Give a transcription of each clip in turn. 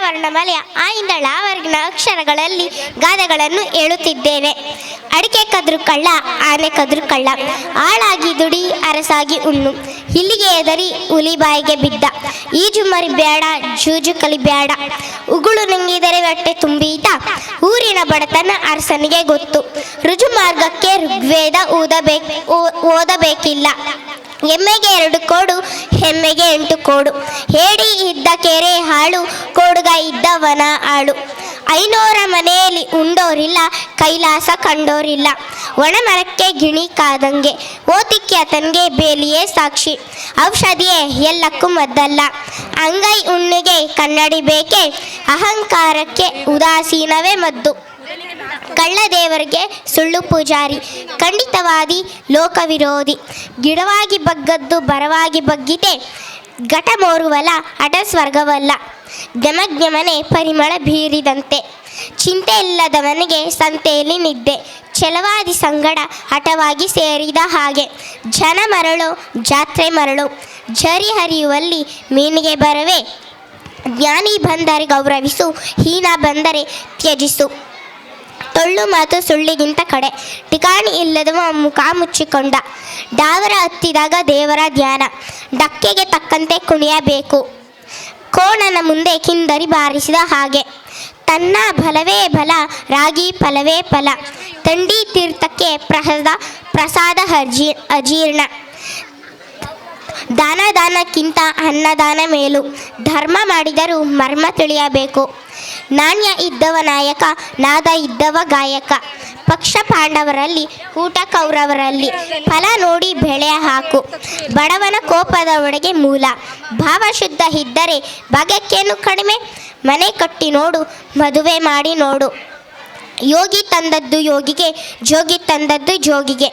ವರ್ಣಮಾಲೆಯ ಆಯಿಂದಳ ವರ್ಣ ಅಕ್ಷರಗಳಲ್ಲಿ ಗಾದೆಗಳನ್ನು ಹೇಳುತ್ತಿದ್ದೇನೆ. ಅಡಿಕೆ ಕದ್ರು ಕಳ್ಳ, ಆನೆ ಕದ್ರು ಕಳ್ಳ, ಆಳಾಗಿ ದುಡಿ ಅರಸಾಗಿ ಉಣ್ಣು, ಇಲ್ಲಿಗೆ ಎದರಿ ಹುಲಿ ಬಾಯಿಗೆ ಬಿದ್ದ, ಈಜು ಮರಿಬೇಡ ಜೂಜು ಕಲಿಬೇಡ, ಉಗುಳು ನುಂಗಿದರೆ ಹೊಟ್ಟೆ ತುಂಬೀತ, ಊರಿನ ಬಡತನ ಅರಸನಿಗೆ ಗೊತ್ತು, ರುಜು ಮಾರ್ಗಕ್ಕೆ ಋಗ್ವೇದ ಓದಬೇಕಿಲ್ಲ, ಎಮ್ಮೆಗೆ 2 ಕೋಡು ಹೆಮ್ಮೆಗೆ 8 ಕೋಡು, ಹೇಡಿ ಇದ್ದ ಕೆರೆ ಹಾಳು, ಕೋಡುಗ ಇದ್ದ ವನ ಆಳು, ಐನೋರ ಮನೆಯಲ್ಲಿ ಉಂಡೋರಿಲ್ಲ, ಕೈಲಾಸ ಕಂಡೋರಿಲ್ಲ, ಒಣಮರಕ್ಕೆ ಗಿಣಿ ಕಾದಂಗೆ, ಓತಿಕ್ಕೆ ಆತನಿಗೆ ಬೇಲಿಯೇ ಸಾಕ್ಷಿ, ಔಷಧಿಯೇ ಎಲ್ಲಕ್ಕೂ ಮದ್ದಲ್ಲ, ಅಂಗೈ ಹುಣ್ಣಿಗೆ ಕನ್ನಡಿ ಬೇಕೆ, ಅಹಂಕಾರಕ್ಕೆ ಉದಾಸೀನವೇ ಮದ್ದು, ಕಳ್ಳದೇವರಿಗೆ ಸುಳ್ಳು ಪೂಜಾರಿ, ಖಂಡಿತವಾದಿ ಲೋಕವಿರೋಧಿ, ಗಿಡವಾಗಿ ಬಗ್ಗದ್ದು ಬರವಾಗಿ ಬಗ್ಗಿತೆ, ಘಟ ಮೋರುವಲ್ಲ ಹಠ ಸ್ವರ್ಗವಲ್ಲ, ಘಮಘಮನೆ ಪರಿಮಳ ಬೀರಿದಂತೆ, ಚಿಂತೆ ಇಲ್ಲದವನಿಗೆ ಸಂತೆಯಲ್ಲಿ ನಿದ್ದೆ, ಛಲವಾದಿ ಸಂಗಡ ಹಠವಾಗಿ ಸೇರಿದ ಹಾಗೆ, ಜನ ಮರಳು ಜಾತ್ರೆ ಮರಳು, ಝರಿ ಹರಿಯುವಲ್ಲಿ ಮೀನಿಗೆ ಬರವೇ, ಜ್ಞಾನಿ ಬಂದರೆ ಗೌರವಿಸು, ಹೀನ ಬಂದರೆ ತ್ಯಜಿಸು, ಟೊಳ್ಳು ಮಾತು ಸುಳ್ಳಿಗಿಂತ ಕಡೆ, ಠಿಕಾಣಿ ಇಲ್ಲದವ ಮುಖ ಮುಚ್ಚಿಕೊಂಡ, ಡಾವರ ಹತ್ತಿದಾಗ ದೇವರ ಧ್ಯಾನ, ಡಕ್ಕೆಗೆ ತಕ್ಕಂತೆ ಕುಣಿಯಬೇಕು, ಕೋಣನ ಮುಂದೆ ಕಿಂದರಿ ಬಾರಿಸಿದ ಹಾಗೆ, ತನ್ನ ಬಲವೇ ಬಲ ರಾಗಿ ಫಲವೇ ಫಲ, ತಂಡಿ ತೀರ್ಥಕ್ಕೆ ಪ್ರಸಾದ ಅಜೀರ್ಣ, ದಾನಕ್ಕಿಂತ ಅನ್ನದಾನ ಮೇಲು, ಧರ್ಮ ಮಾಡಿದರೂ ಮರ್ಮ ತಿಳಿಯಬೇಕು, ನಾಣ್ಯ ಇದ್ದವ ನಾಯಕ, ನಾದ ಇದ್ದವ ಗಾಯಕ, ಪಕ್ಷ ಪಾಂಡವರಲ್ಲಿ ಊಟ ಕೌರವರಲ್ಲಿ, ಫಲ ನೋಡಿ ಬೆಳೆ ಹಾಕು, ಬಡವನ ಕೋಪದ ಒಳಗೆ ಮೂಲ, ಭಾವಶುದ್ಧ ಇದ್ದರೆ ಭಾಗ್ಯಕ್ಕೇನು ಕಡಿಮೆ, ಮನೆ ಕಟ್ಟಿ ನೋಡು ಮದುವೆ ಮಾಡಿ ನೋಡು, ಯೋಗಿ ತಂದದ್ದು ಯೋಗಿಗೆ, ಜೋಗಿ ತಂದದ್ದು ಜೋಗಿಗೆ,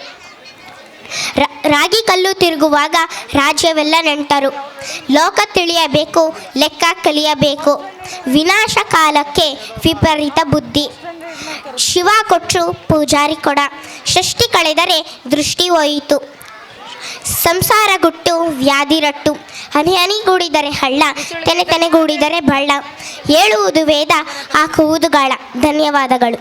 ರಾಗಿ ಕಲ್ಲು ತಿರುಗುವಾಗ ರಾಜ್ಯವೆಲ್ಲ ನೆಂಟರು, ಲೋಕ ತಿಳಿಯಬೇಕು ಲೆಕ್ಕ ಕಲಿಯಬೇಕು, ವಿನಾಶ ಕಾಲಕ್ಕೆ ವಿಪರೀತ ಬುದ್ಧಿ, ಶಿವ ಕೊಟ್ಟರು ಪೂಜಾರಿ ಕೊಡ, ಷಷ್ಠಿ ಕಳೆದರೆ ದೃಷ್ಟಿ ಹೋಯಿತು, ಸಂಸಾರ ಗುಟ್ಟು ವ್ಯಾಧಿ ರಟ್ಟು, ಹನಿ ಹನಿಗೂಡಿದರೆ ಹಳ್ಳ, ತೆನೆ ತೆನೆಗೂಡಿದರೆ ಬಳ್ಳ, ಹೇಳುವುದು ವೇದ ಹಾಕುವುದು ಗಾಳ. ಧನ್ಯವಾದಗಳು.